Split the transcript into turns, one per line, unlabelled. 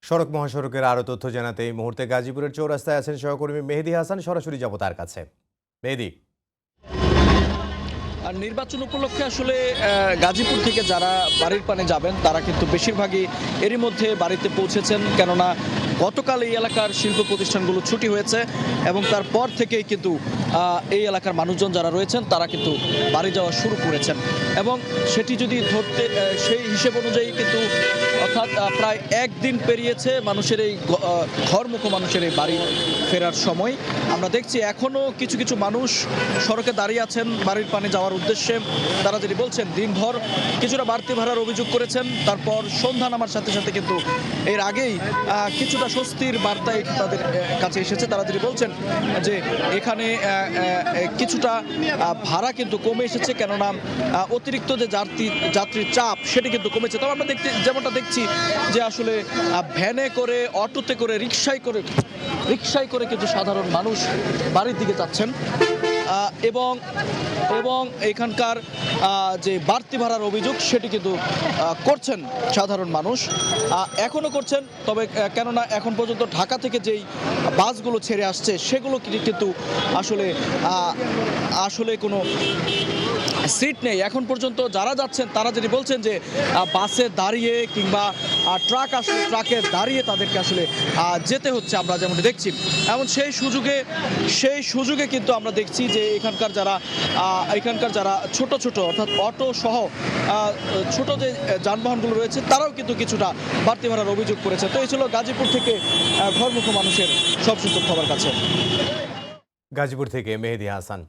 সড়ক মহাসড়কের আরও তথ্য জানাতে এই মুহূর্তে গাজীপুরের চৌরাস্তায় আছেন সহকর্মী মেহেদী হাসান। সরাসরি যাব তার কাছে। মেহেদী,
আর নির্বাচন উপলক্ষে আসলে গাজীপুর থেকে যারা বাড়ির পানে যাবেন তারা কিন্তু বেশিরভাগই এরই মধ্যে বাড়িতে পৌঁছেছেন, কেননা গতকাল এই এলাকার শিল্প প্রতিষ্ঠানগুলো ছুটি হয়েছে এবং তারপর থেকেই কিন্তু এই এলাকার মানুষজন যারা রয়েছেন তারা কিন্তু বাড়ি যাওয়া শুরু করেছেন। এবং সেটি যদি ধরতে সেই হিসেব অনুযায়ী কিন্তু অর্থাৎ প্রায় একদিন পেরিয়েছে মানুষের এই ঘরমুখো মানুষের এই বাড়ি ফেরার সময়। আমরা দেখছি এখনও কিছু কিছু মানুষ সড়কে দাঁড়িয়ে আছেন বাড়ির পানে যাওয়ার উদ্দেশ্যে। তারা যেটি বলছেন, দিনভর কিছুটা বাড়তি ভাড়ার অভিযোগ করেছেন, তারপর সন্ধ্যা নামার সাথে সাথে কিন্তু এর আগেই কিছুটা স্বস্তির বার্তায় তাদের কাছে এসেছে। তারা যেটি বলছেন যে এখানে কিছুটা ভাড়া কিন্তু কমে এসেছে, কেননা অতিরিক্ত যে যাত্রীর চাপ সেটি কিন্তু কমেছে। তবে আমরা যেমনটা দেখছি যে আসলে ভ্যানে করে, অটোতে করে, রিকশায় করে কিন্তু সাধারণ মানুষ বাড়ির দিকে যাচ্ছেন এবং এবং এখানকার যে বাড়তি ভাড়ার অভিযোগ সেটি কিন্তু করছেন সাধারণ মানুষ, এখনও করছেন। তবে কেননা এখন পর্যন্ত ঢাকা থেকে যেই বাসগুলো ছেড়ে আসছে সেগুলো কিন্তু আসলে কোনো সিট নেই এখন পর্যন্ত। যারা যাচ্ছেন তারা যেটি বলছেন যে বাসে দাঁড়িয়ে কিংবা ট্রাক আসলে ট্রাকে দাঁড়িয়ে তাদেরকে আসলে যেতে হচ্ছে, আমরা যেমনটি দেখছি। এমন সেই সুযোগে কিন্তু আমরা দেখছি যে এখানকার যারা ছোট অর্থাৎ অটো সহ ছোট যে যানবাহনগুলো রয়েছে তারাও কিন্তু কিছুটা বাড়তি ভাড়ার অভিযোগ করেছে। তো এই ছিল গাজীপুর থেকে ঘরমুখো মানুষের সবশেষ খবর কাছে।
গাজীপুর থেকে মেহেদী হাসান।